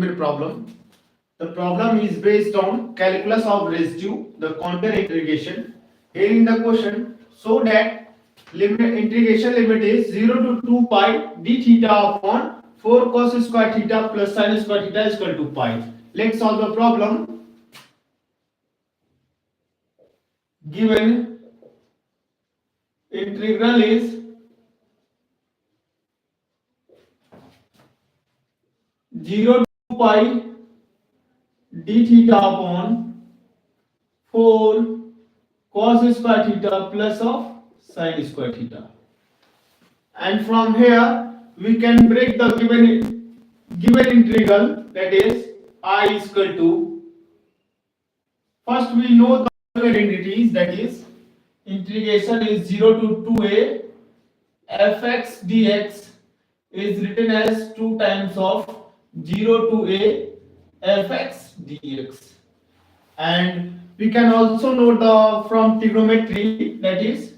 problem. The problem is based on calculus of residue, the counter integration. Here in the question, so that integration limit is 0 to 2 pi d theta upon 4 cos square theta plus sin square theta is equal to pi. Let's solve the problem. Given integral is 0 to pi d theta upon 4 cos square theta plus of sin square theta, and from here we can break the given integral, that is I is equal to, first we know the identities, that is integration is 0 to 2a fx dx is written as 2 times of 0 to a fx dx, and we can also note the from trigonometry, that is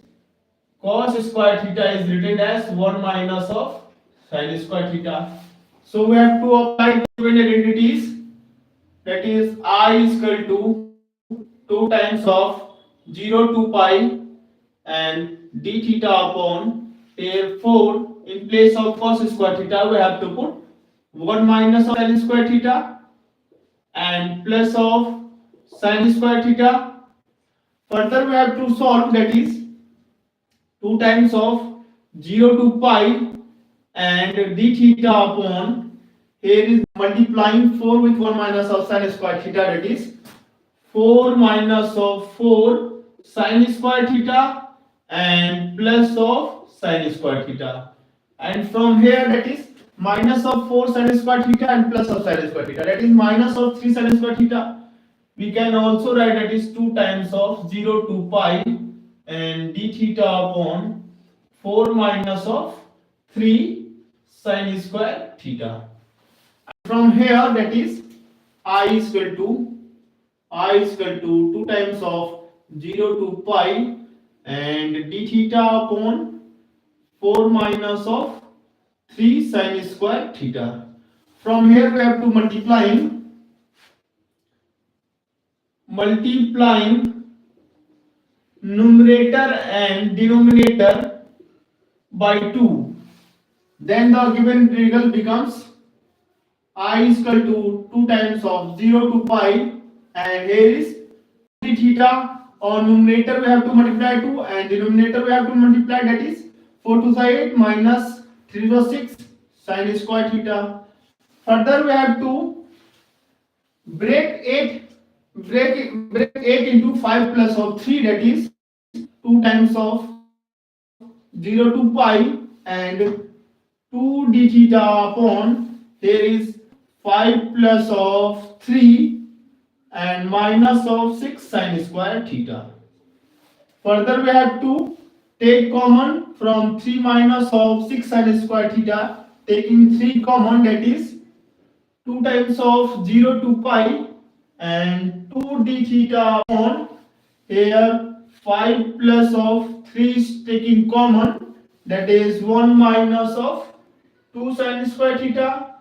cos square theta is written as 1 minus of sin square theta. So we have to apply given identities, that is I is equal to 2 times of 0 to pi and d theta upon a 4, in place of cos square theta we have to put 1 minus of sin square theta and plus of sin square theta. Further we have to solve, that is 2 times of 0 to pi and d theta upon, here is multiplying 4 with 1 minus of sin square theta, that is 4 minus of 4 sin square theta and plus of sin square theta, and from here that is minus of 4 sin square theta and plus of sin square theta, that is minus of 3 sin square theta. We can also write that is 2 times of 0 to pi and d theta upon 4 minus of 3 sin square theta. From here that is I is equal to 2 times of 0 to pi and d theta upon 4 minus of 3 sin square theta. From here we have to multiplying numerator and denominator by 2, then the given integral becomes I is equal to 2 times of 0 to pi, and here is d theta, on numerator we have to multiply 2 and denominator we have to multiply, that is 4 to 8 minus 3 to 6 sin square theta. Further we have to break 8 into 5 plus of 3, that is 2 times of 0 to pi and 2 d theta upon, here is 5 plus of 3 and minus of 6 sin square theta. Further we have to take common from 3 minus of 6 sin square theta, taking 3 common, that is 2 times of 0 to pi and 2 d theta upon, here 5 plus of 3 is taking common, that is 1 minus of 2 sin square theta,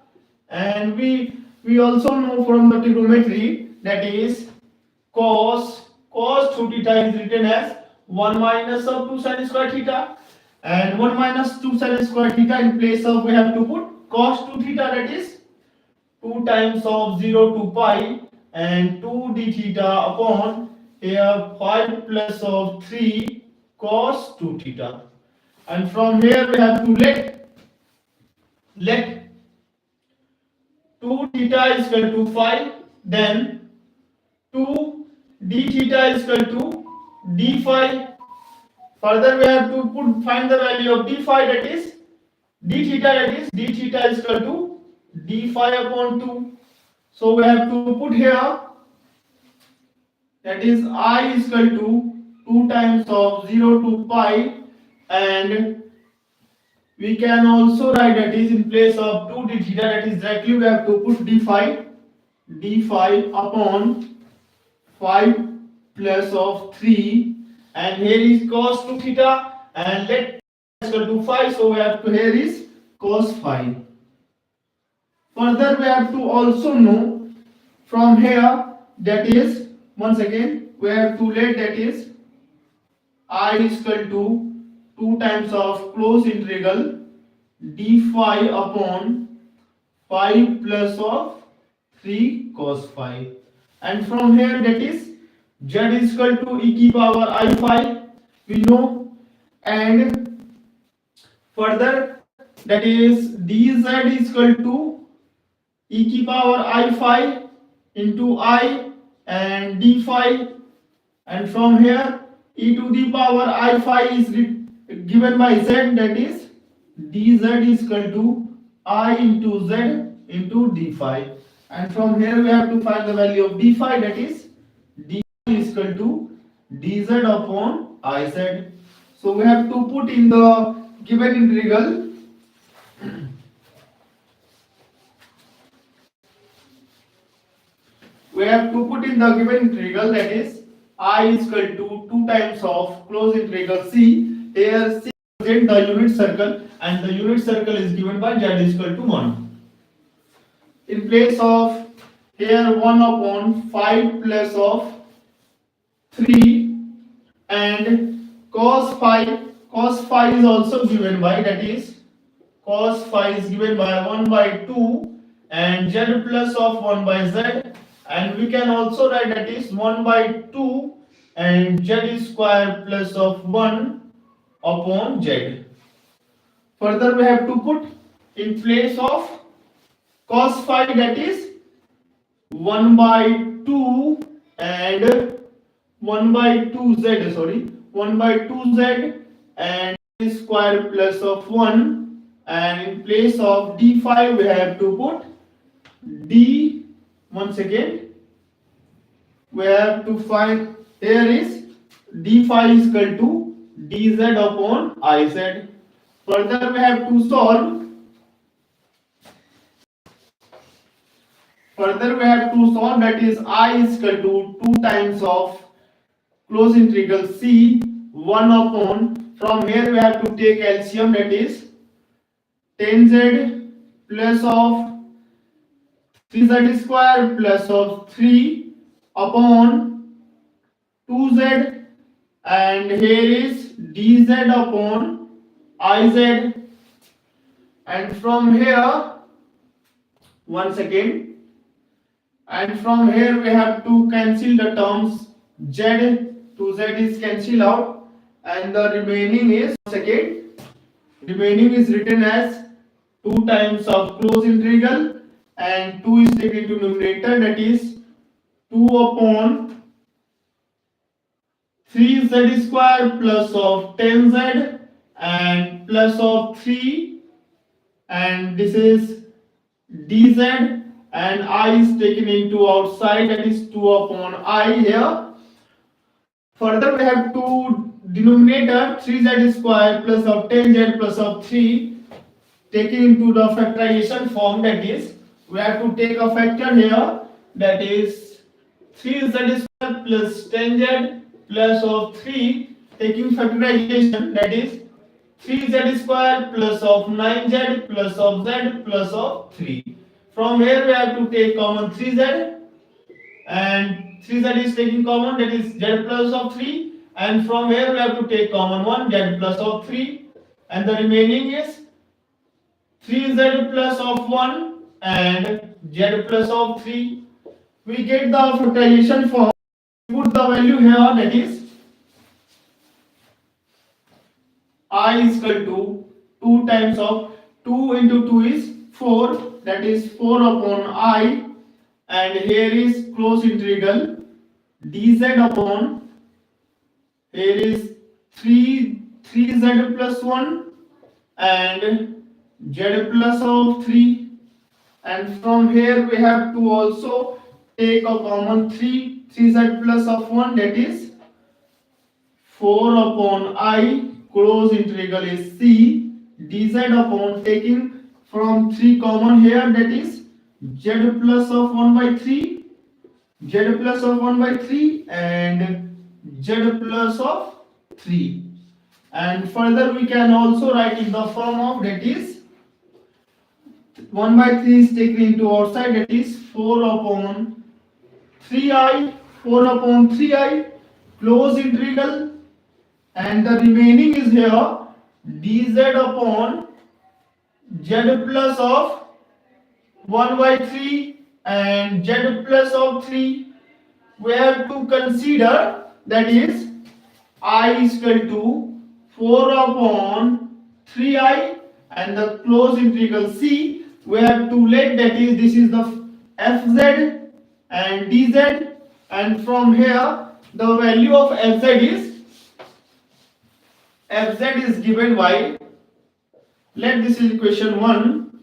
and we also know from the trigonometry, that is cos 2 theta is written as 1 minus of 2 sin square theta, and 1 minus 2 sin square theta, in place of we have to put cos 2 theta, that is 2 times of 0 to pi and 2 d theta upon, here 5 plus of 3 cos 2 theta, and from here we have to let 2 theta is equal to 5, then 2 d theta is equal to d phi. Further we have to find the value of d phi, that is d theta is equal to d phi upon 2. So we have to put here, that is I is equal to 2 times of 0 to pi, and we can also write that is in place of 2 d theta, that is directly we have to put d phi upon 5 plus of 3, and here is cos 2 theta and let is equal to 5, so we have to, here is cos phi. Further we have to also know from here, that is, once again we have to let, that is I is equal to 2 times of close integral d phi upon phi plus of 3 cos phi, and from here, that is z is equal to e की power I phi we know, and further, that is dz is equal to e की power I phi into I and d phi, and from here e to the power I phi is given by z, that is dz is equal to I into z into d phi, and from here we have to find the value of d phi, that is d phi is equal to dz upon iz. So we have to put in the given integral, that is I is equal to 2 times of close integral c, here c represent the unit circle and the unit circle is given by z is equal to 1. In place of here 1 upon 5 plus of 3 and cos phi is also given by, that is cos phi is given by 1 by 2 and z plus of 1 by z, and we can also write, that is 1 by 2 and z square plus of 1 upon z. Further we have to put in place of cos phi, that is 1 by 2 and 1 by 2z, 1 by 2z and square plus of 1, and in place of d phi we have to put d, once again we have to find, here is d phi is equal to dz upon iz. Further we have to solve, that is I is equal to 2 times of close integral c 1 upon, from here we have to take LCM, that is 10z plus of 3z square plus of 3 upon 2z, and here is dz upon iz, and from here, once again, and from here we have to cancel the terms, z to z is cancelled out, and the remaining is, written as 2 times of close integral and 2 is taken into numerator, that is 2 upon 3z square plus of 10z and plus of 3, and this is dz, and I is taken into outside, that is 2 upon I here. Further we have to denominator 3z square plus of 10z plus of 3 taken into the factorization form, that is we have to take a factor here, that is 3z square plus 10z plus of 3 taking factorization, that is 3z square plus of 9z plus of z plus of 3. From here we have to take common 3z, and 3z is taking common, that is z plus of 3, and from here we have to take common 1 z plus of 3, and the remaining is 3z plus of 1 and z plus of 3. We get the factorization form, put the value here, that is I is equal to 2 times of 2 into 2 is 4, that is 4 upon I, and here is close integral dz upon, here is 3z plus 1 and z plus of 3, and from here we have to also take a common 3z plus of 1, that is 4 upon I, close integral is c dz upon, taking from 3 common here, that is z plus of 1 by 3, z plus of 1 by 3 and z plus of 3, and further we can also write in the form of, that is 1 by 3 is taken into outside, that is 4 upon 3i, 4 upon 3i, close integral, and the remaining is here dz upon z plus of 1 by 3 and z plus of 3. We have to consider, that is I is equal to 4 upon 3i, and the close integral c we have to let, that is this is the fz and dz, and from here the value of fz is given by, let this is equation 1,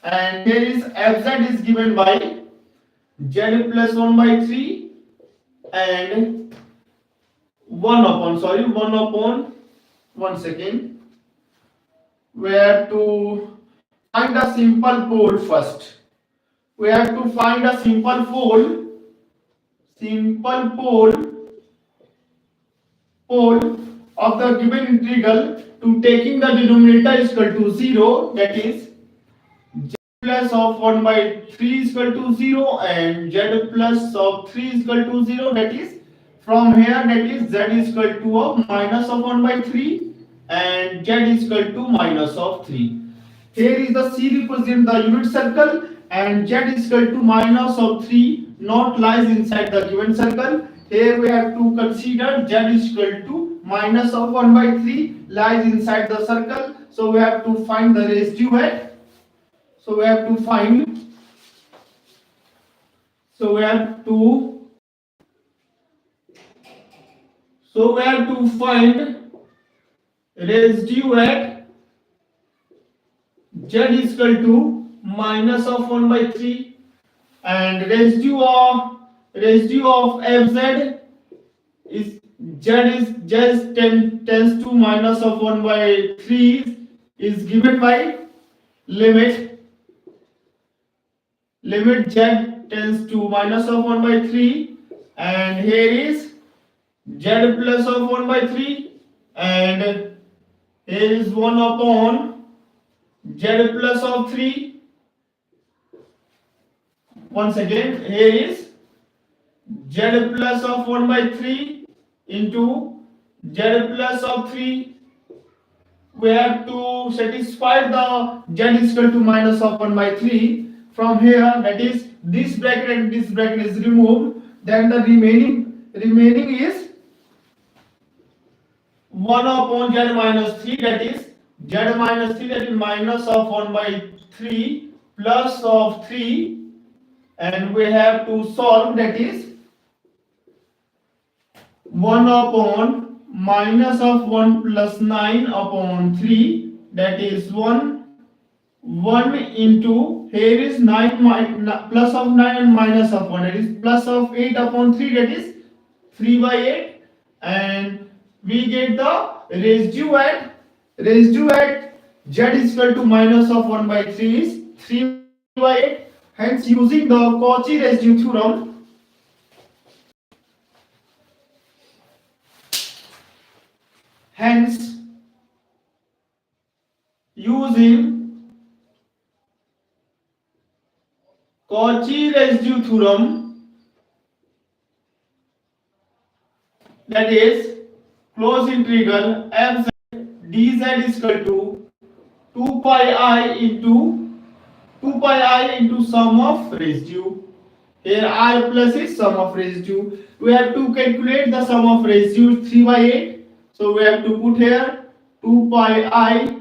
and here is fz is given by z plus 1 by 3 and 1 upon 1 second. We have to find a simple pole first. We have to find a simple pole of the given integral, to taking the denominator is equal to 0, that is z plus of 1 by 3 is equal to 0 and z plus of 3 is equal to 0, that is from here, that is z is equal to of minus of 1 by 3 and z is equal to minus of 3. Here is the c represent the unit circle and z is equal to minus of 3 not lies inside the given circle. Here we have to consider z is equal to minus of 1 by 3 lies inside the circle. So we have to find the residue at, so we have to find residue at z is equal to minus of 1 by 3, and residue of fz is z tends to minus of 1 by 3 is given by limit z tends to minus of 1 by 3, and here is z plus of 1 by 3, and here is 1 upon z plus of 3. Once again, here is z plus of 1 by 3 into z plus of 3. We have to satisfy the z is equal to minus of 1 by 3. From here, that is this bracket and this bracket is removed, then the remaining is 1 upon z minus 3, that is z minus 3, that is minus of 1 by 3 plus of 3, and we have to solve, that is 1 upon minus of 1 plus 9 upon 3, that is 1 into, here is 9 plus of 9 and minus of 1, that is plus of 8 upon 3, that is 3 by 8, and we get the residue at z is equal to minus of 1 by 3 is 3 by 8. Hence, using the Cauchy residue theorem, using Cauchy residue theorem, that is close integral f dz is equal to 2 pi I into sum of residue. Here I plus is sum of residue. We have to calculate the sum of residue 3 by 8. So we have to put here 2 pi I,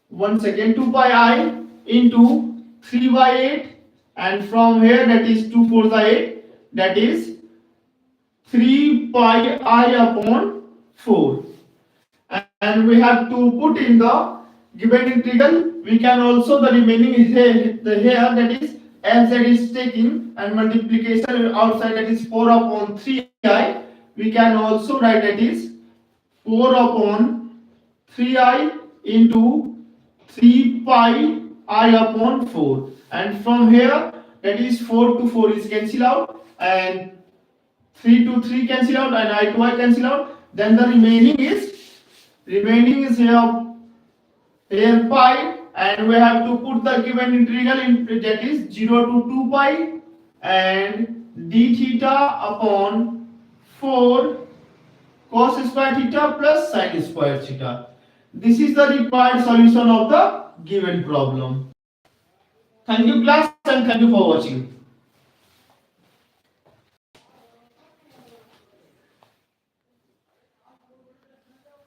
2 pi I into 3 by 8, and from here, that is 2 4 8, that is 3 pi I upon 4. And we have to put in the given integral. We can also, the remaining is here, that is fz is taking and multiplication outside, that is 4 upon 3i. We can also write, that is 4 upon 3i into 3 pi I upon 4, and from here, that is 4 to 4 is cancel out, and 3 to 3 cancel out, and I to I cancel out. Then the remaining is here pi, and we have to put the given integral in, that is 0 to 2 pi and d theta upon 4 cos square theta plus sin square theta. This is the required solution of the given problem. Thank you class and thank you for watching.